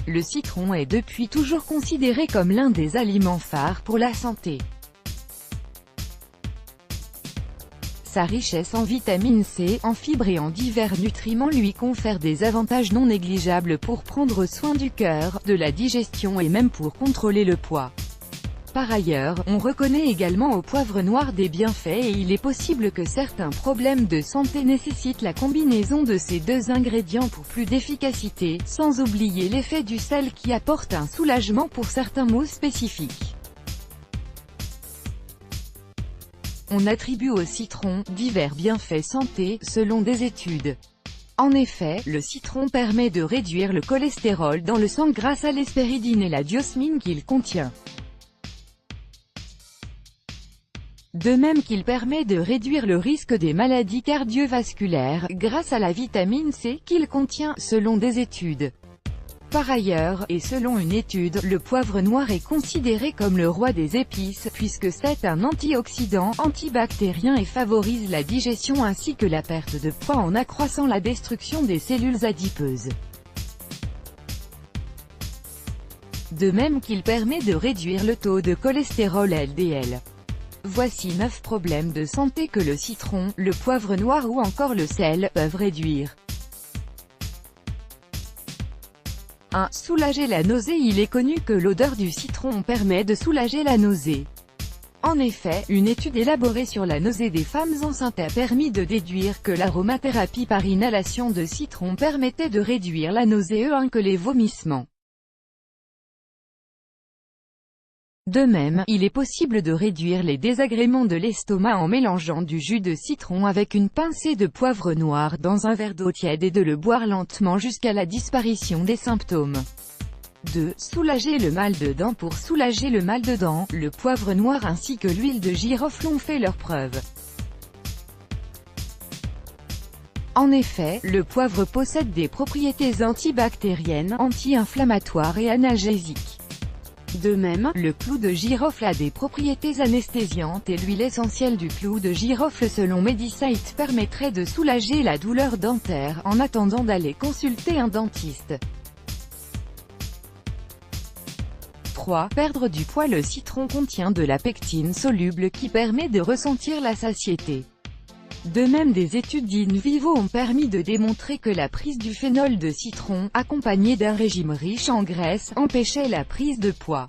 Le citron est depuis toujours considéré comme l'un des aliments phares pour la santé. Sa richesse en vitamine C, en fibres et en divers nutriments lui confère des avantages non négligeables pour prendre soin du cœur, de la digestion et même pour contrôler le poids. Par ailleurs, on reconnaît également au poivre noir des bienfaits et il est possible que certains problèmes de santé nécessitent la combinaison de ces deux ingrédients pour plus d'efficacité, sans oublier l'effet du sel qui apporte un soulagement pour certains maux spécifiques. On attribue au citron divers bienfaits santé, selon des études. En effet, le citron permet de réduire le cholestérol dans le sang grâce à l'hespéridine et la diosmine qu'il contient. De même qu'il permet de réduire le risque des maladies cardiovasculaires, grâce à la vitamine C qu'il contient, selon des études. Par ailleurs, et selon une étude, le poivre noir est considéré comme le roi des épices, puisque c'est un antioxydant, antibactérien et favorise la digestion ainsi que la perte de poids en accroissant la destruction des cellules adipeuses. De même qu'il permet de réduire le taux de cholestérol LDL. Voici 9 problèmes de santé que le citron, le poivre noir ou encore le sel peuvent réduire. 1. Soulager la nausée. Il est connu que l'odeur du citron permet de soulager la nausée. En effet, une étude élaborée sur la nausée des femmes enceintes a permis de déduire que l'aromathérapie par inhalation de citron permettait de réduire la nausée ainsi que les vomissements. De même, il est possible de réduire les désagréments de l'estomac en mélangeant du jus de citron avec une pincée de poivre noir dans un verre d'eau tiède et de le boire lentement jusqu'à la disparition des symptômes. 2. Soulager le mal de dents. Pour soulager le mal de dents, le poivre noir ainsi que l'huile de girofle ont fait leurs preuves. En effet, le poivre possède des propriétés antibactériennes, anti-inflammatoires et analgésiques. De même, le clou de girofle a des propriétés anesthésiantes et l'huile essentielle du clou de girofle selon Medisite permettrait de soulager la douleur dentaire en attendant d'aller consulter un dentiste. 3. Perdre du poids. Le citron contient de la pectine soluble qui permet de ressentir la satiété. De même, des études in vivo ont permis de démontrer que la prise du phénol de citron, accompagnée d'un régime riche en graisse, empêchait la prise de poids.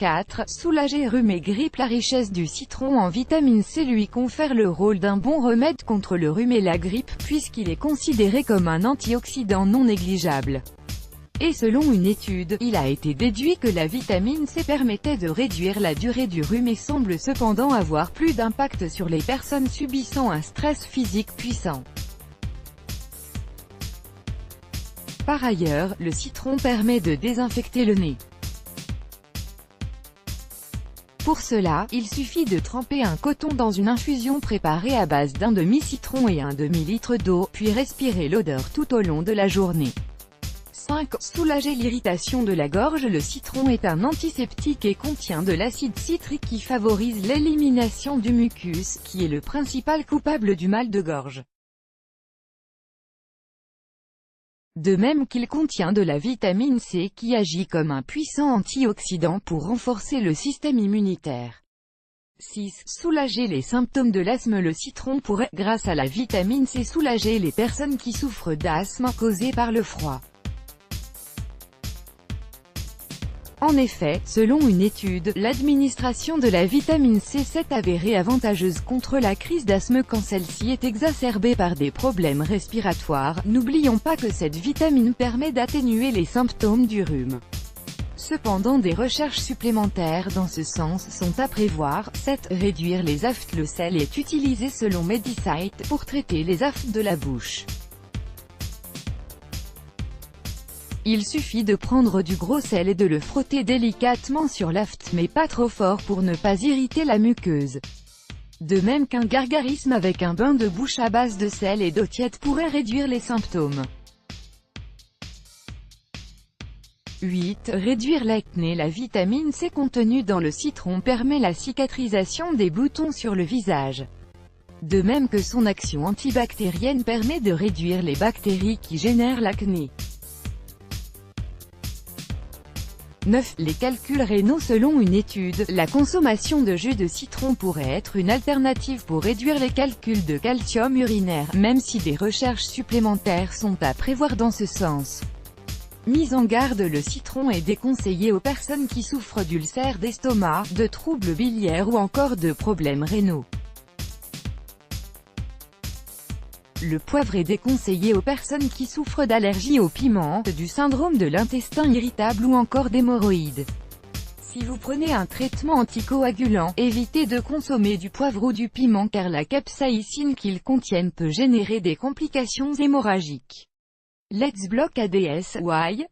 4. Soulager rhume et grippe. La richesse du citron en vitamine C lui confère le rôle d'un bon remède contre le rhume et la grippe, puisqu'il est considéré comme un antioxydant non négligeable. Et selon une étude, il a été déduit que la vitamine C permettait de réduire la durée du rhume et semble cependant avoir plus d'impact sur les personnes subissant un stress physique puissant. Par ailleurs, le citron permet de désinfecter le nez. Pour cela, il suffit de tremper un coton dans une infusion préparée à base d'un demi-citron et un demi-litre d'eau, puis respirer l'odeur tout au long de la journée. 5. Soulager l'irritation de la gorge. Le citron est un antiseptique et contient de l'acide citrique qui favorise l'élimination du mucus, qui est le principal coupable du mal de gorge. De même qu'il contient de la vitamine C qui agit comme un puissant antioxydant pour renforcer le système immunitaire. 6. Soulager les symptômes de l'asthme. Le citron pourrait, grâce à la vitamine C, soulager les personnes qui souffrent d'asthme causé par le froid. En effet, selon une étude, l'administration de la vitamine C s'est avérée avantageuse contre la crise d'asthme quand celle-ci est exacerbée par des problèmes respiratoires. N'oublions pas que cette vitamine permet d'atténuer les symptômes du rhume. Cependant, des recherches supplémentaires dans ce sens sont à prévoir. 7. Réduire les aftes. Le sel est utilisé selon Medisite pour traiter les aftes de la bouche. Il suffit de prendre du gros sel et de le frotter délicatement sur l'aft, mais pas trop fort pour ne pas irriter la muqueuse. De même qu'un gargarisme avec un bain de bouche à base de sel et d'eau tiède pourrait réduire les symptômes. 8. Réduire l'acné. La vitamine C contenue dans le citron permet la cicatrisation des boutons sur le visage. de même que son action antibactérienne permet de réduire les bactéries qui génèrent l'acné. 9. Les calculs rénaux. Selon une étude, la consommation de jus de citron pourrait être une alternative pour réduire les calculs de calcium urinaire, même si des recherches supplémentaires sont à prévoir dans ce sens. Mise en garde: le citron est déconseillé aux personnes qui souffrent d'ulcères d'estomac, de troubles biliaires ou encore de problèmes rénaux. Le poivre est déconseillé aux personnes qui souffrent d'allergie au piment, du syndrome de l'intestin irritable ou encore d'hémorroïdes. Si vous prenez un traitement anticoagulant, évitez de consommer du poivre ou du piment car la capsaïcine qu'ils contiennent peut générer des complications hémorragiques. Let's block ADS. Why?